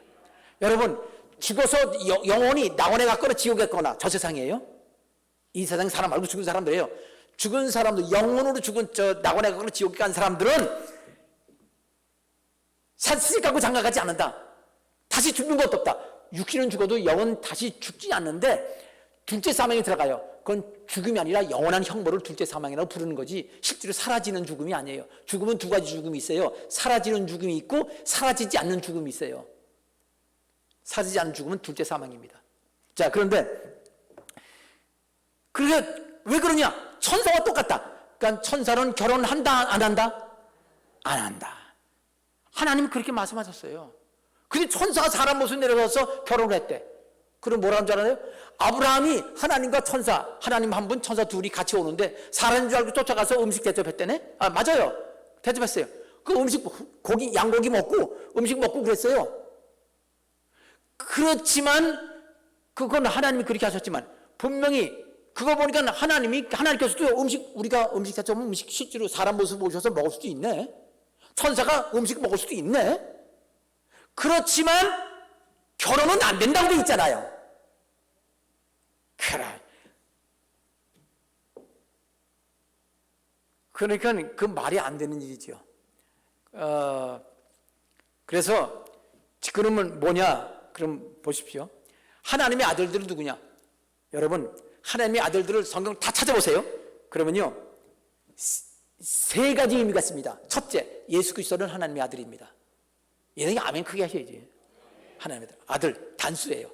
Speaker 1: 여러분, 죽어서 영원히 낙원에 갔거나 지옥에 갔거나 저 세상이에요. 이 세상 사람 말고 죽은 사람들이에요. 죽은 사람들, 영혼으로 죽은 낙원에 갔거나 지옥에 간 사람들은 시집 가고 장가 가지 않는다. 다시 죽는 것도 없다. 육신은 죽어도 영은 다시 죽지 않는데 둘째 사망에 들어가요. 그건 죽음이 아니라 영원한 형벌을 둘째 사망이라고 부르는 거지 실제로 사라지는 죽음이 아니에요. 죽음은 두 가지 죽음이 있어요. 사라지는 죽음이 있고 사라지지 않는 죽음이 있어요. 사라지지 않는 죽음은 둘째 사망입니다. 자, 그런데 왜 그러냐? 천사와 똑같다. 그러니까 천사는 결혼한다 안 한다? 안 한다. 하나님이 그렇게 말씀하셨어요. 근데 천사가 사람 모습 내려가서 결혼을 했대. 그럼 뭐라는 줄 알아요? 아브라함이 하나님과 천사, 하나님 한 분, 천사 둘이 같이 오는데 사람인 줄 알고 쫓아가서 음식 대접했대네? 아, 맞아요. 대접했어요. 그 음식, 양고기 먹고 음식 먹고 그랬어요. 그렇지만 그건 하나님이 그렇게 하셨지만 분명히 그거 보니까 하나님께서도 우리가 음식 대접하면 음식 실제로 사람 모습 오셔서 먹을 수도 있네. 천사가 음식 먹을 수도 있네. 그렇지만 결혼은 안 된다고 돼 있잖아요. 그래. 그러니까 그 말이 안 되는 일이죠. 그래서 그러면 뭐냐? 그럼 보십시오. 하나님의 아들들은 누구냐? 여러분, 하나님의 아들들을 성경 다 찾아보세요. 그러면요, 세 가지 의미가 있습니다. 첫째, 예수 그리스도는 하나님의 아들입니다. 얘네가 아멘 크게 하셔야지. 하나님의 아들, 단수예요.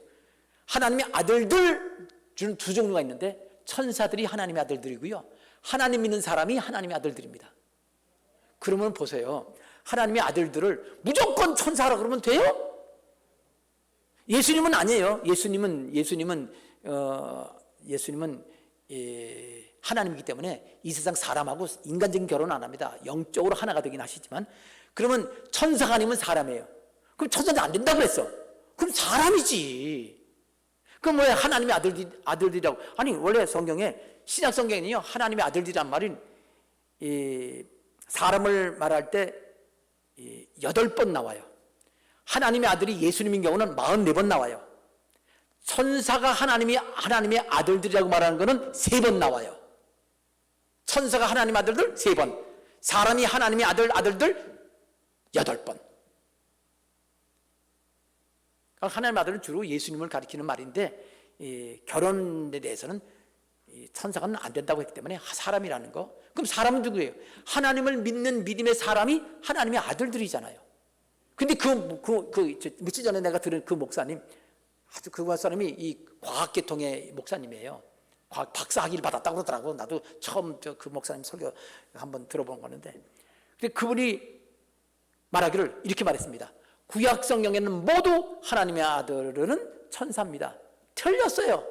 Speaker 1: 하나님의 아들들 중 두 종류가 있는데 천사들이 하나님의 아들들이고요, 하나님 믿는 사람이 하나님의 아들들입니다. 그러면 보세요. 하나님의 아들들을 무조건 천사라 그러면 돼요? 예수님은 아니에요. 예수님은 하나님이기 때문에 이 세상 사람하고 인간적인 결혼 안 합니다. 영적으로 하나가 되긴 하시지만, 그러면 천사가 아니면 사람이에요. 그럼 천사는 안 된다고 그랬어. 그럼 사람이지. 그럼 왜 하나님의 아들들이라고? 아니, 원래 성경에, 신약 성경에는요, 하나님의 아들들이란 말은 사람을 말할 때 8번 나와요. 하나님의 아들이 예수님인 경우는 44번 나와요. 천사가 하나님의 아들들이라고 말하는 것은 3번 나와요. 천사가 하나님의 아들들 3번, 사람이 하나님의 아들들 8번. 하나님의 아들은 주로 예수님을 가리키는 말인데, 결혼에 대해서는 천사가 안 된다고 했기 때문에 사람이라는 거. 그럼 사람은 누구예요? 하나님을 믿는 믿음의 사람이 하나님의 아들들이잖아요. 근데 며칠 전에 내가 들은 그 목사님, 아주 그 목사님이 이 과학계통의 목사님이에요. 박사학위를 받았다고 그러더라고. 나도 처음 그 목사님 설교 한번 들어본 거는데, 근데 그분이 말하기를 이렇게 말했습니다. 구약 성경에는 모두 하나님의 아들은 천사입니다. 틀렸어요.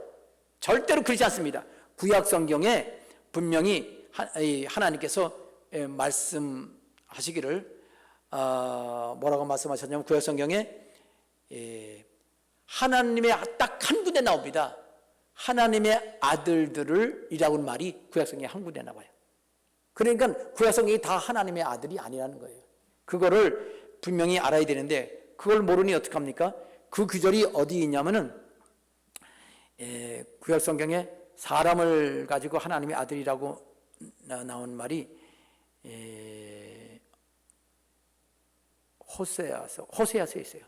Speaker 1: 절대로 그렇지 않습니다. 구약 성경에 분명히 하나님께서 말씀하시기를 뭐라고 말씀하셨냐면, 구약 성경에 하나님의 딱 한 군데 나옵니다. 하나님의 아들들을 이라고 말이 구약 성경에 한 군데 나와요. 그러니까 구약성경이 다 하나님의 아들이 아니라는 거예요. 그거를 분명히 알아야 되는데 그걸 모르니 어떡합니까? 그 구절이 어디 있냐면은 구약성경에 사람을 가지고 하나님의 아들이라고 나온 말이 호세아서에 있어요.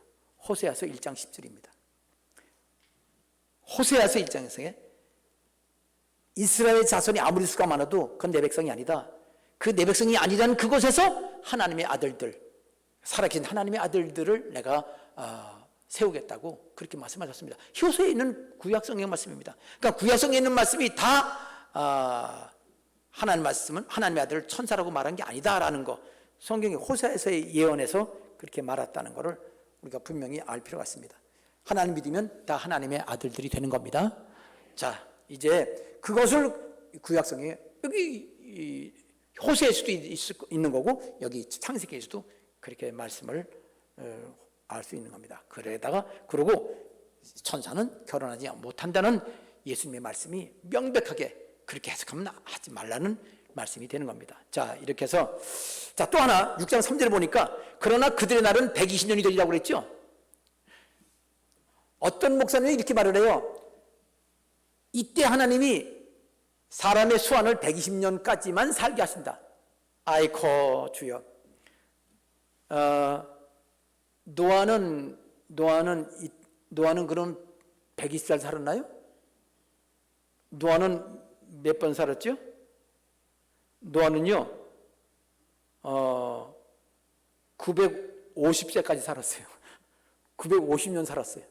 Speaker 1: 호세아서 1장 10절입니다. 호세아서 1장에서 이스라엘 자손이 아무리 수가 많아도 그건 내 백성이 아니다. 그 내 백성이 아니라는 그곳에서 하나님의 아들들, 살아계신 하나님의 아들들을 내가 세우겠다고 그렇게 말씀하셨습니다. 효소에 있는 구약성경 말씀입니다. 그러니까 구약성경에 있는 말씀이 다 하나님 말씀은 하나님의 아들을 천사라고 말한 게 아니다라는 거, 성경이 호세아서의 예언에서 그렇게 말했다는 것을 우리가 분명히 알 필요가 있습니다. 하나님 믿으면 다 하나님의 아들들이 되는 겁니다. 자, 이제 그것을 구약성경에 여기 호세에서도 있는 거고 여기 창세기에서도 그렇게 말씀을 알 수 있는 겁니다. 그러고 천사는 결혼하지 못한다는 예수님의 말씀이 명백하게 그렇게 해석하면 하지 말라는 말씀이 되는 겁니다. 자, 이렇게 해서 또 하나 6장 3절을 보니까 그러나 그들의 날은 120년이 되리라고 그랬죠. 어떤 목사님이 이렇게 말을 해요. 이때 하나님이 사람의 수완을 120년까지만 살게 하신다. 아이코 주여. 노아는 그럼 120살 살았나요? 노아는 몇 번 살았죠? 노아는요 950세까지 살았어요. 950년 살았어요.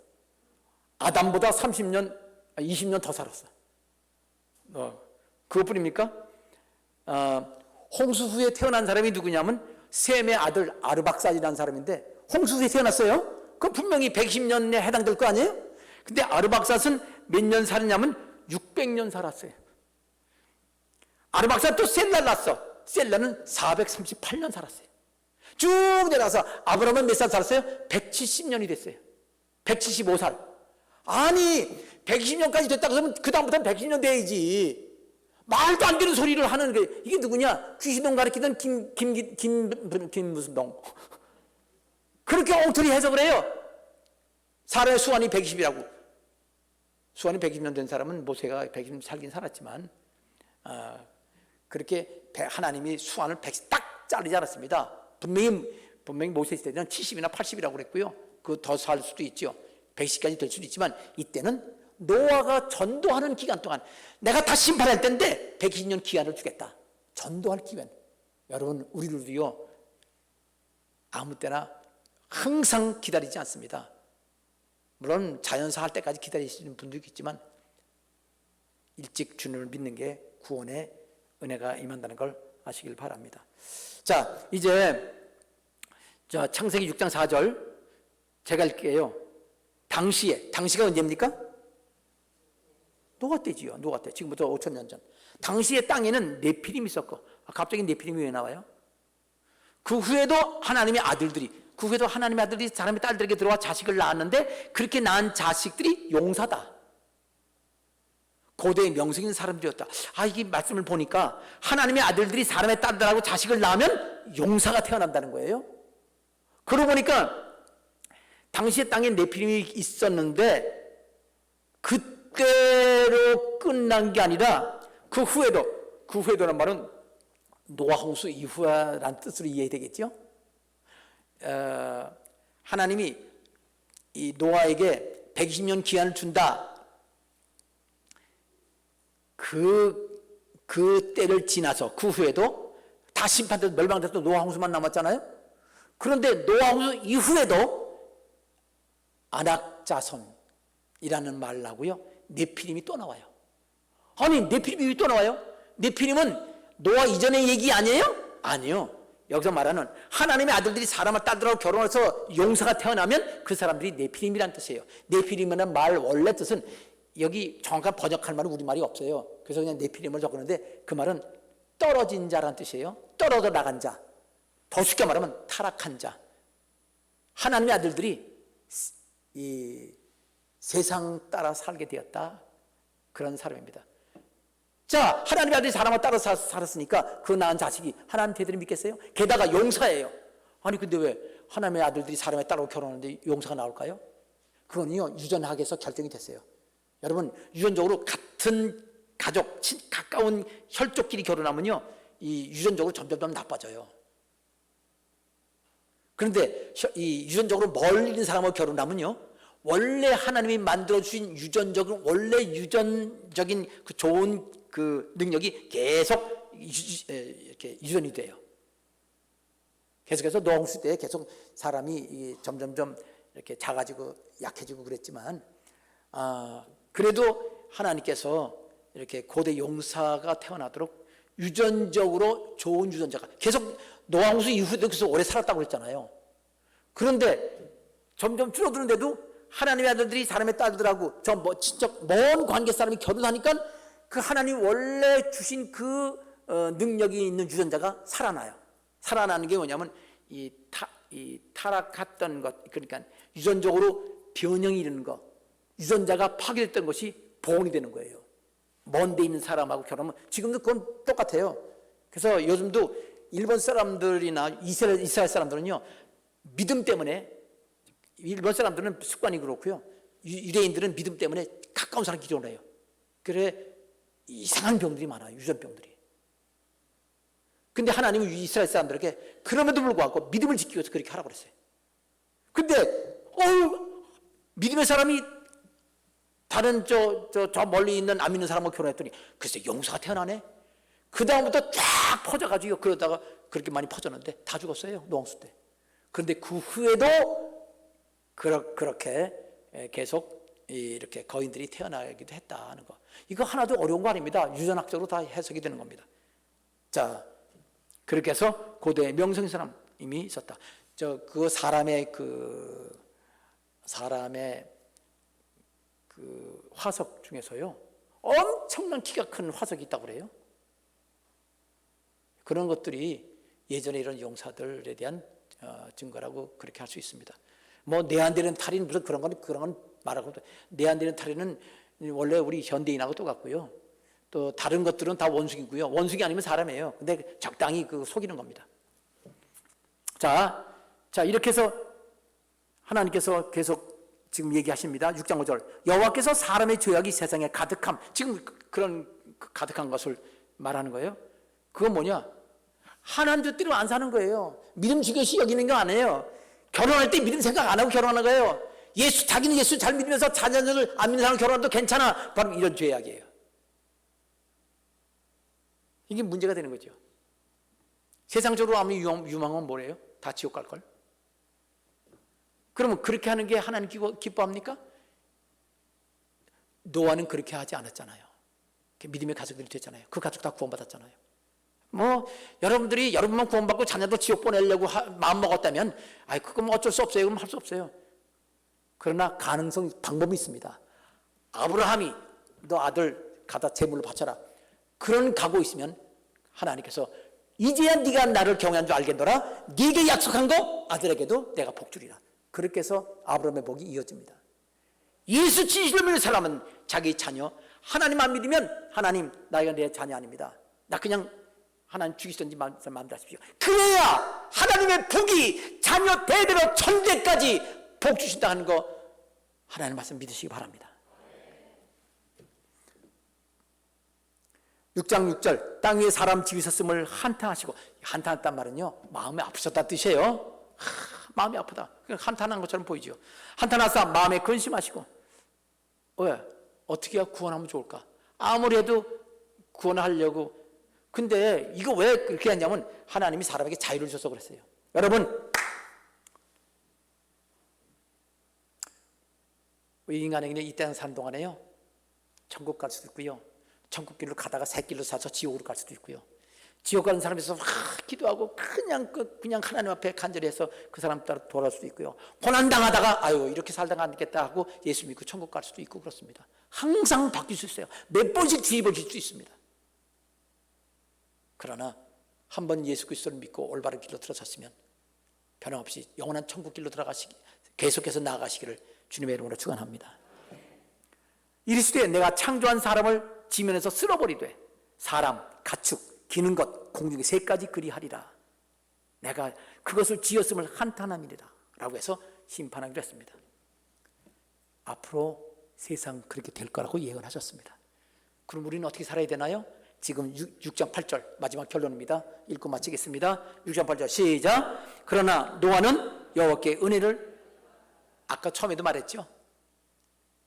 Speaker 1: 아담보다 20년 더 살았어. 그것뿐입니까? 홍수 후에 태어난 사람이 누구냐면 셈의 아들 아르박사이라는 사람인데 홍수 후에 태어났어요. 그럼 분명히 110년에 해당될 거 아니에요? 근데 아르박삿은 몇 년 살았냐면 600년 살았어요. 아르박삿 또 셀라를 낳았어. 셀라는 438년 살았어요. 쭉 내려가서 아브라함은 몇 살 살았어요? 170년이 됐어요. 175살. 아니 120년까지 됐다 그러면 그 다음부터는 120년 돼야지. 말도 안 되는 소리를 하는 게 이게 누구냐? 귀신동 가르치던 김 무슨 동 그렇게 엉터리 해석을 해요. 사람의 수완이 120이라고. 수완이 120년 된 사람은 모세가 120년 살긴 살았지만 그렇게 하나님이 수완을 100 딱 자르지 않았습니다. 분명히 모세 시대는 70이나 80이라고 그랬고요. 그 더 살 수도 있죠. 110까지 될 수도 있지만 이때는 노아가 전도하는 기간 동안 내가 다 심판할 때인데 120년 기한을 주겠다. 전도할 기간. 여러분 우리들도요 아무 때나 항상 기다리지 않습니다. 물론 자연사 할 때까지 기다리시는 분도 있겠지만 일찍 주님을 믿는 게 구원의 은혜가 임한다는 걸 아시길 바랍니다. 자, 이제 창세기 6장 4절 제가 읽게요. 당시가 언제입니까? 노아 때지요. 노아 때. 지금부터 5,000년 전. 당시의 땅에는 네피림이 있었고 갑자기 네피림이 왜 나와요? 그 후에도 하나님의 아들들이 사람의 딸들에게 들어와 자식을 낳았는데 그렇게 낳은 자식들이 용사다. 고대의 명성 있는 사람들이었다. 이게 말씀을 보니까 하나님의 아들들이 사람의 딸들하고 자식을 낳으면 용사가 태어난다는 거예요. 그러고 보니까 당시에 땅에 네피림이 있었는데 그때로 끝난 게 아니라 그 후에도란 말은 노아 홍수 이후라는 뜻으로 이해되겠죠. 하나님이 이 노아에게 120년 기한을 준다. 그 때를 지나서 그 후에도 다 심판돼서 멸망돼서 노아 홍수만 남았잖아요. 그런데 노아 홍수 이후에도 안악자손이라는 말을 하고요. 네피림이 또 나와요. 아니 네피림이 또 나와요? 네피림은 노아 이전의 얘기 아니에요? 아니요. 여기서 말하는 하나님의 아들들이 사람을 딸들하고 결혼해서 용사가 태어나면 그 사람들이 네피림이라는 뜻이에요. 네피림이라는 말 원래 뜻은 여기 정확한 번역할 말은 우리말이 없어요. 그래서 그냥 네피림을 적었는데 그 말은 떨어진 자라는 뜻이에요. 떨어져 나간 자. 더 쉽게 말하면 타락한 자. 하나님의 아들들이 이 세상 따라 살게 되었다. 그런 사람입니다. 자, 하나님의 아들이 사람을 따라 살았으니까 그 낳은 자식이 하나님 대대를 믿겠어요? 게다가 용사예요. 아니 근데 왜 하나님의 아들들이 사람에 따라 결혼하는데 용사가 나올까요? 그건요 유전학에서 결정이 됐어요. 여러분 유전적으로 같은 가족, 가까운 혈족끼리 결혼하면요 이 유전적으로 점점 나빠져요. 그런데 이 유전적으로 멀리 있는 사람하고 결혼하면요 원래 하나님이 만들어주신 유전적인 그 좋은 그 능력이 계속 이렇게 유전이 돼요. 계속해서 노홍수 때에 계속 사람이 점점점 이렇게 작아지고 약해지고 그랬지만, 그래도 하나님께서 이렇게 고대 용사가 태어나도록 유전적으로 좋은 유전자가 계속 노홍수 이후에도 계속 오래 살았다고 그랬잖아요. 그런데 점점 줄어드는데도 하나님의 아들들이 사람의 딸들하고 진짜 먼 관계 사람이 결혼하니까 그 하나님 원래 주신 그 능력이 있는 유전자가 살아나요. 살아나는 게 뭐냐면 이 타락했던 것, 그러니까 유전적으로 변형이 이르는 것, 유전자가 파괴됐던 것이 복원이 되는 거예요. 먼 데 있는 사람하고 결혼하면 지금도 그건 똑같아요. 그래서 요즘도 일본 사람들이나 이스라엘 사람들은요 믿음 때문에, 일본 사람들은 습관이 그렇고요 유대인들은 믿음 때문에 가까운 사람 기도를 해요. 그래 이상한 병들이 많아요. 유전병들이. 근데 하나님은 이스라엘 사람들에게 그럼에도 불구하고 믿음을 지키기 위해서 그렇게 하라고 그랬어요. 근데 믿음의 사람이 다른 저 멀리 있는 안 믿는 사람하고 결혼했더니 글쎄 용사가 태어나네. 그 다음부터 쫙 퍼져가지고 그러다가 그렇게 많이 퍼졌는데 다 죽었어요. 노홍수 때. 그런데 그 후에도 그렇게 계속 이렇게 거인들이 태어나기도 했다는 거. 이거 하나도 어려운 거 아닙니다. 유전학적으로 다 해석이 되는 겁니다. 자, 그렇게 해서 고대 명성인 사람이 있었다. 그 사람의 화석 중에서요 엄청난 키가 큰 화석이 있다고 그래요. 그런 것들이 예전에 이런 용사들에 대한 증거라고 그렇게 할 수 있습니다. 뭐 네안데르탈인 무슨 그런 건 말하고, 네안데르탈인은 원래 우리 현대인하고 똑같고요. 또 다른 것들은 다 원숭이고요. 원숭이 아니면 사람이에요. 근데 적당히 속이는 겁니다. 자 이렇게 해서 하나님께서 계속 지금 얘기하십니다. 6장 5절. 여호와께서 사람의 죄악이 세상에 가득함. 지금 그런 가득한 것을 말하는 거예요. 그건 뭐냐? 하나님 뜻대로 안 사는 거예요. 믿음 중요시 여기는 거 아니에요. 결혼할 때 믿음 생각 안 하고 결혼하는 거예요. 자기는 예수 잘 믿으면서 자녀를 안 믿는 사람 결혼해도 괜찮아. 바로 이런 죄악이에요. 이게 문제가 되는 거죠. 세상적으로 아무리 유망하면 뭐래요? 다 지옥 갈걸? 그러면 그렇게 하는 게 하나님 기뻐합니까? 노아는 그렇게 하지 않았잖아요. 믿음의 가족들이 됐잖아요. 그 가족 다 구원받았잖아요. 여러분만 구원받고 자녀도 지옥 보내려고 마음 먹었다면 그건 어쩔 수 없어요. 그럼 할 수 없어요. 그러나 방법이 있습니다. 아브라함이 너 아들 가다 제물로 바쳐라. 그런 각오 있으면 하나님께서 이제야 네가 나를 경외한 줄 알겠노라. 네게 약속한 거 아들에게도 내가 복 주리라. 그렇게 해서 아브라함의 복이 이어집니다. 예수 진실로 믿는 사람은 자기 자녀, 하나님 안 믿으면 하나님 나이가 내 자녀 아닙니다. 나 그냥 하나님 죽이시든지 마음대로 하십시오. 그래야 하나님의 복이 자녀 대대로 천대까지 복 주신다 하는 거 하나님 말씀 믿으시기 바랍니다. 6장 6절. 땅 위에 사람 지으셨음을 한탄하시고, 한탄했단 말은요 마음이 아프셨다는 뜻이에요. 마음이 아프다. 한탄한 것처럼 보이죠. 한탄하사 마음에 근심하시고, 왜? 어떻게 구원하면 좋을까? 아무리 해도 구원하려고. 근데 이거 왜 그렇게 했냐면 하나님이 사람에게 자유를 줘서 그랬어요. 여러분, 인간에게는 이 땅에 사는 동안에요 천국 갈 수도 있고요, 천국길로 가다가 새길로 사서 지옥으로 갈 수도 있고요. 지옥 가는 사람이 있어서 기도하고 그냥 하나님 앞에 간절히 해서 그 사람 따라 돌아올 수도 있고요. 고난당하다가 이렇게 살다가 안 되겠다 하고 예수 믿고 천국 갈 수도 있고 그렇습니다. 항상 바뀔 수 있어요. 몇 번씩 뒤집어질 수 있습니다. 그러나 한번 예수 그리스도를 믿고 올바른 길로 들어섰으면 변함없이 영원한 천국 길로 계속해서 나아가시기를 주님의 이름으로 축원합니다. 이르시되 내가 창조한 사람을 지면에서 쓸어버리되 사람, 가축, 기는 것, 공중의 새까지 그리하리라. 내가 그것을 지었음을 한탄함이니라 라고 해서 심판하기로 했습니다. 앞으로 세상 그렇게 될 거라고 예언하셨습니다. 그럼 우리는 어떻게 살아야 되나요? 지금 6장 8절 마지막 결론입니다. 읽고 마치겠습니다. 6장 8절 시작. 그러나 노아는 여호와께 은혜를, 아까 처음에도 말했죠.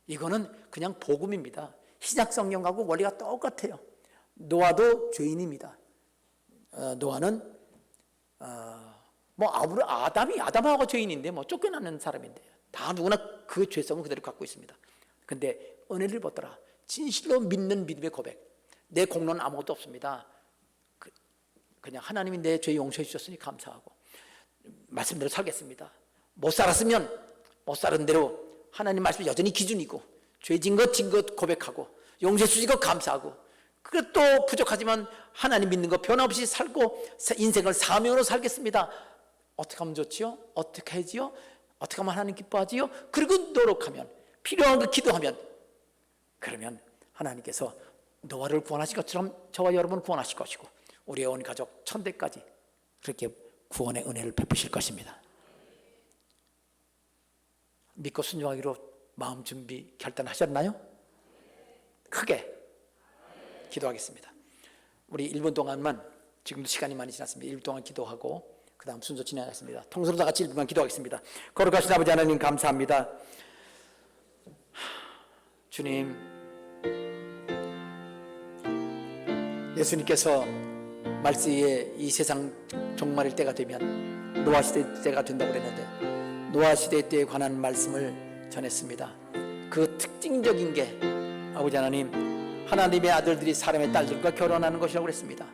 Speaker 1: 이거는 그냥 복음입니다. 신약 성경하고 원리가 똑같아요. 노아도 죄인입니다. 노아는 아담하고 죄인인데 쫓겨나는 사람인데 다 누구나 그 죄성은 그대로 갖고 있습니다. 근데 은혜를 받더라. 진실로 믿는 믿음의 고백. 내 공로는 아무것도 없습니다. 그냥 하나님이 내 죄 용서해 주셨으니 감사하고 말씀대로 살겠습니다. 못 살았으면 못 살은 대로 하나님 말씀이 여전히 기준이고 죄진 것 진 것 고백하고 용서해 주신 것 감사하고, 그것도 부족하지만 하나님 믿는 것 변함없이 살고 인생을 사명으로 살겠습니다. 어떻게 하면 좋지요? 어떻게 하지요? 어떻게 하면 하나님 기뻐하지요? 그리고 노력하면, 필요한 거 기도하면, 그러면 하나님께서 노아를 구원하신 것처럼 저와 여러분을 구원하실 것이고 우리의 온 가족 천대까지 그렇게 구원의 은혜를 베푸실 것입니다. 믿고 순종하기로 마음 준비 결단하셨나요? 크게 기도하겠습니다. 우리 1분 동안만, 지금도 시간이 많이 지났습니다. 1분 동안 기도하고 그 다음 순서 진행하겠습니다. 통성으로 다 같이 1분만 기도하겠습니다. 거룩하신 아버지 하나님 감사합니다. 주님, 예수님께서 말세에 이 세상 종말일 때가 되면 노아 시대 때가 된다고 그랬는데 노아 시대 때에 관한 말씀을 전했습니다. 그 특징적인 게 아버지 하나님, 하나님의 아들들이 사람의 딸들과 결혼하는 것이라고 그랬습니다.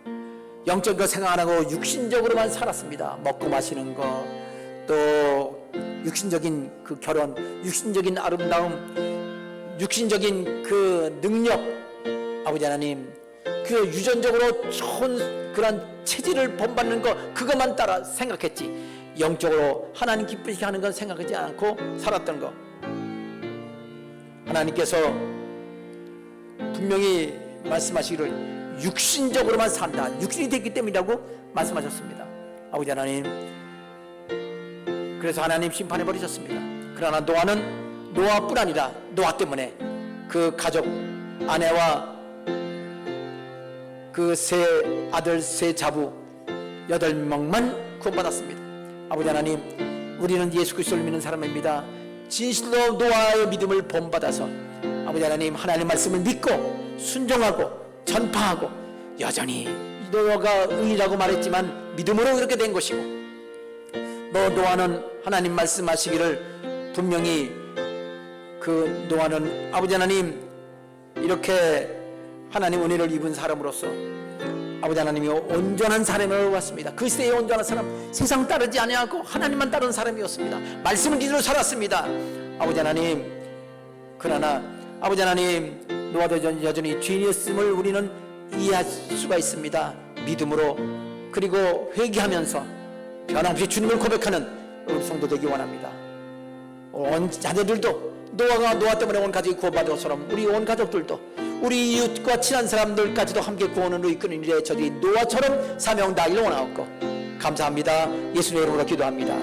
Speaker 1: 영적인 거 생각 안 하고 육신적으로만 살았습니다. 먹고 마시는 거, 또 육신적인 그 결혼, 육신적인 아름다움, 육신적인 그 능력, 아버지 하나님, 그 유전적으로 좋은 그런 체질을 본받는 거, 그것만 따라 생각했지 영적으로 하나님 기쁘시게 하는 건 생각하지 않고 살았던 거, 하나님께서 분명히 말씀하시기를 육신적으로만 산다, 육신이 됐기 때문이라고 말씀하셨습니다. 아버지 하나님, 그래서 하나님 심판해 버리셨습니다. 그러나 노아는 노아뿐 아니라 노아 때문에 그 가족, 아내와 그 세 아들 세 자부 8명만 구원받았습니다. 아버지 하나님, 우리는 예수 그리스도를 믿는 사람입니다. 진실로 노아의 믿음을 본받아서 아버지 하나님, 하나님의 말씀을 믿고 순종하고 전파하고, 여전히 노아가 의인이라고 말했지만 믿음으로 이렇게 된 것이고, 노아는 하나님 말씀하시기를 분명히 그 노아는 아버지 하나님 이렇게 하나님 은혜를 입은 사람으로서 아버지 하나님이 온전한 사람으로 왔습니다. 그 시대의 온전한 사람, 세상 따르지 아니하고 하나님만 따르는 사람이었습니다. 말씀을 믿으러 살았습니다. 아버지 하나님, 그러나 아버지 하나님, 노아도 여전히 죄인이었음을 우리는 이해할 수가 있습니다. 믿음으로, 그리고 회개하면서 변함없이 주님을 고백하는 우리 성도 되기 원합니다. 온 자녀들도 노아가 노아 때문에 온 가족이 구원받은 것처럼 우리 온 가족들도, 우리 이웃과 친한 사람들까지도 함께 구원으로 이끄는 일에 저들이 노아처럼 사명 다하기를 원하옵고, 감사합니다. 예수님의 이름으로 기도합니다.